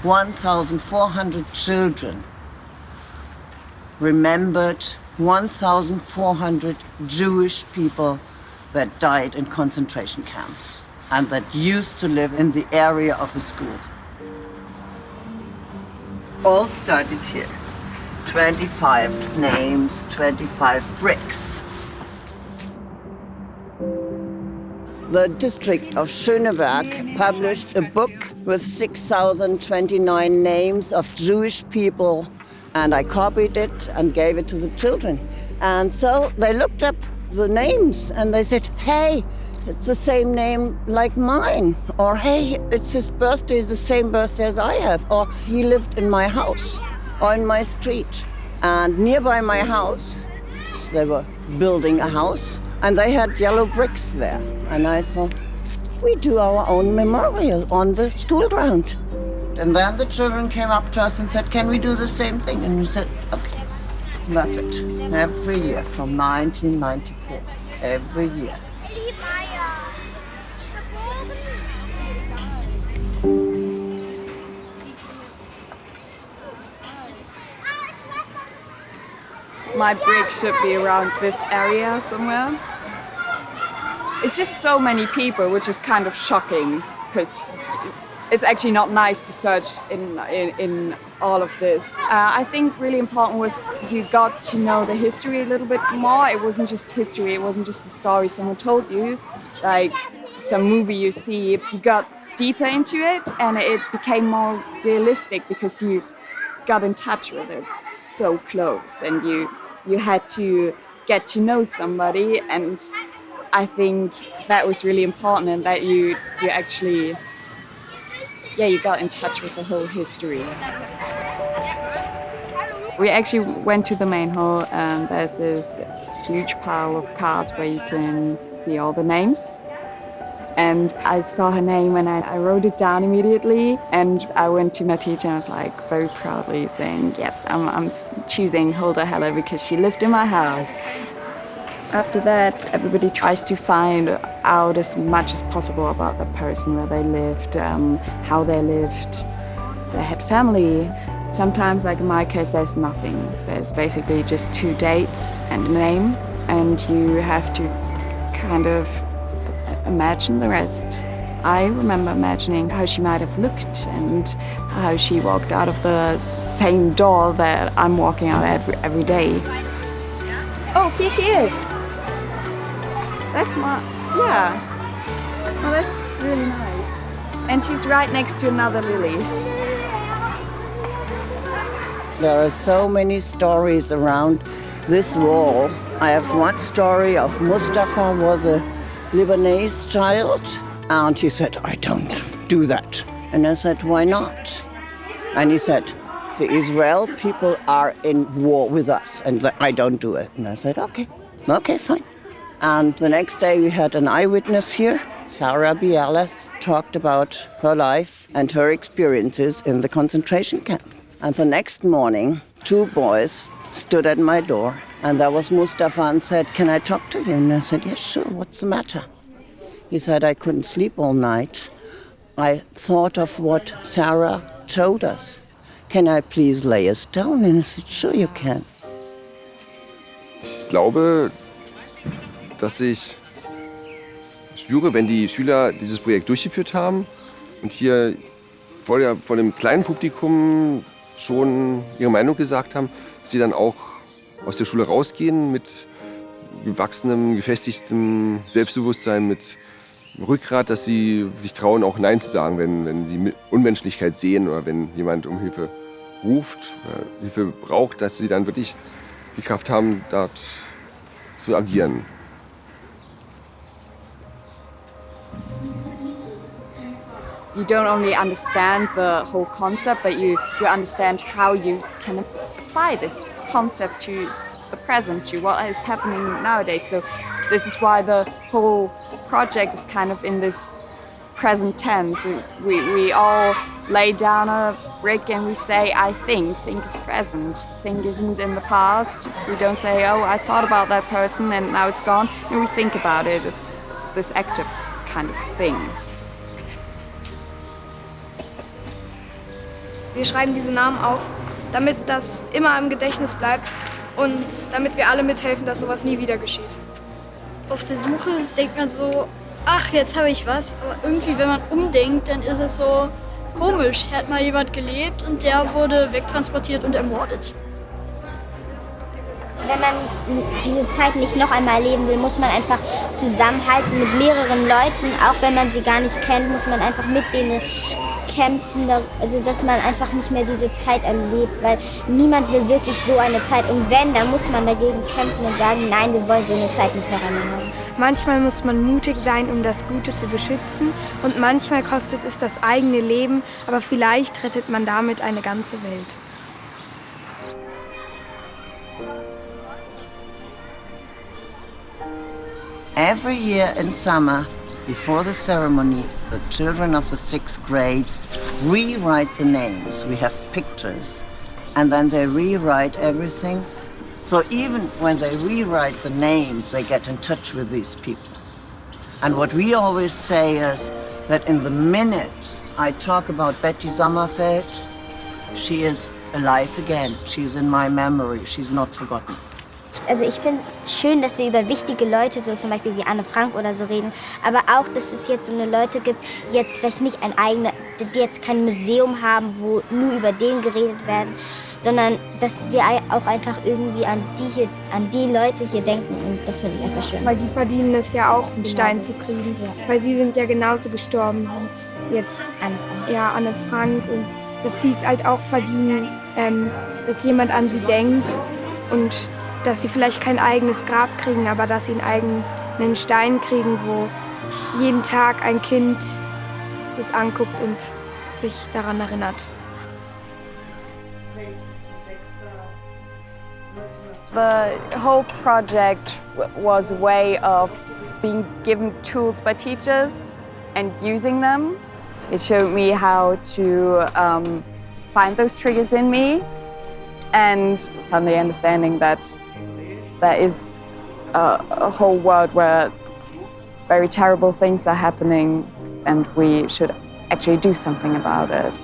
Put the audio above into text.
1,400 children remembered 1,400 Jewish people that died in concentration camps and that used to live in the area of the school. All started here. 25 names, 25 bricks. The district of Schöneberg published a book with 6,029 names of Jewish people, and I copied it and gave it to the children. And so they looked up the names and they said, hey, it's the same name like mine. Or hey, it's his birthday, it's the same birthday as I have. Or he lived in my house or in my street. And nearby my house, they were building a house and they had yellow bricks there. And I thought, we do our own memorial on the school ground. And then the children came up to us and said, can we do the same thing? And we said, okay. And that's it. Every year from 1994. Every year. My brick should be around this area somewhere. It's just so many people, which is kind of shocking because it's actually not nice to search in all of this. I think really important was you got to know the history a little bit more. It wasn't just history, it wasn't just a story someone told you, like some movie you see. You got deeper into it and it became more realistic because you got in touch with it so close and you had to get to know somebody, and I think that was really important and that you actually you got in touch with the whole history. We actually went to the main hall and there's this huge pile of cards where you can see all the names. And I saw her name and I wrote it down immediately. And I went to my teacher and I was like very proudly saying, yes, I'm choosing Hulda Heller because she lived in my house. After that, everybody tries to find out as much as possible about the person, where they lived, how they lived. They had family. Sometimes, like in my case, there's nothing. There's basically just 2 dates and a name, and you have to kind of imagine the rest. I remember imagining how she might have looked and how she walked out of the same door that I'm walking out every day. Oh, here she is. That's oh, that's really nice. And she's right next to another lily. There are so many stories around this wall. I have one story of Mustafa was a Lebanese child, and he said, I don't do that. And I said, why not? And he said, the Israel people are in war with us, and I don't do it. And I said, okay, fine. And the next day we had an eyewitness here. Sarah Bialas talked about her life and her experiences in the concentration camp. And the next morning, 2 boys stood at my door, and there was Mustafa and said, can I talk to you? And I said, yes, sure, what's the matter? He said, I couldn't sleep all night. I thought of what Sarah told us. Can I please lay us down? And I said, sure you can. Ich glaube, dass ich spüre, wenn die Schüler dieses Projekt durchgeführt haben und hier vor dem kleinen Publikum schon ihre Meinung gesagt haben, dass sie dann auch aus der Schule rausgehen mit gewachsenem, gefestigtem Selbstbewusstsein, mit Rückgrat, dass sie sich trauen, auch Nein zu sagen, wenn sie Unmenschlichkeit sehen oder wenn jemand um Hilfe ruft, Hilfe braucht, dass sie dann wirklich die Kraft haben, dort zu agieren. You don't only understand the whole concept, but you understand how you can apply this concept to the present, to what is happening nowadays. So this is why the whole project is kind of in this present tense. We all lay down a brick and we say, I think. Think is present. Think isn't in the past. We don't say, oh, I thought about that person and now it's gone. And we think about it. It's this active kind of thing. Wir schreiben diese Namen auf, damit das immer im Gedächtnis bleibt und damit wir alle mithelfen, dass sowas nie wieder geschieht. Auf der Suche denkt man so, ach, jetzt habe ich was. Aber irgendwie, wenn man umdenkt, dann ist es so komisch. Hier hat mal jemand gelebt und der wurde wegtransportiert und ermordet. Wenn man diese Zeit nicht noch einmal erleben will, muss man einfach zusammenhalten mit mehreren Leuten. Auch wenn man sie gar nicht kennt, muss man einfach mit denen kämpfen, also dass man einfach nicht mehr diese Zeit erlebt, weil niemand will wirklich so eine Zeit. Und wenn, dann muss man dagegen kämpfen und sagen, nein, wir wollen so eine Zeit nicht mehr haben. Manchmal muss man mutig sein, um das Gute zu beschützen und manchmal kostet es das eigene Leben, aber vielleicht rettet man damit eine ganze Welt. Every year in summer, before the ceremony, the children of the 6th grades rewrite the names. We have pictures. And then they rewrite everything. So even when they rewrite the names, they get in touch with these people. And what we always say is that in the minute I talk about Betty Sommerfeld, she is alive again. She's in my memory. She's not forgotten. Also ich finde es schön, dass wir über wichtige Leute, so zum Beispiel wie Anne Frank oder so reden, aber auch, dass es jetzt so eine Leute gibt, die jetzt vielleicht nicht die jetzt kein Museum haben, wo nur über den geredet werden, sondern dass wir auch einfach irgendwie an die Leute hier denken und das finde ich einfach schön. Weil die verdienen es ja auch, einen Stein zu kriegen, weil sie sind ja genauso gestorben wie jetzt Anne Frank und dass sie es halt auch verdienen, dass jemand an sie denkt und dass sie vielleicht kein eigenes Grab kriegen, aber dass sie einen eigenen Stein kriegen, wo jeden Tag ein Kind das anguckt und sich daran erinnert. The whole project was a way of being given tools by teachers and using them. It showed me how to find those triggers in me and suddenly understanding that there is a whole world where very terrible things are happening and we should actually do something about it.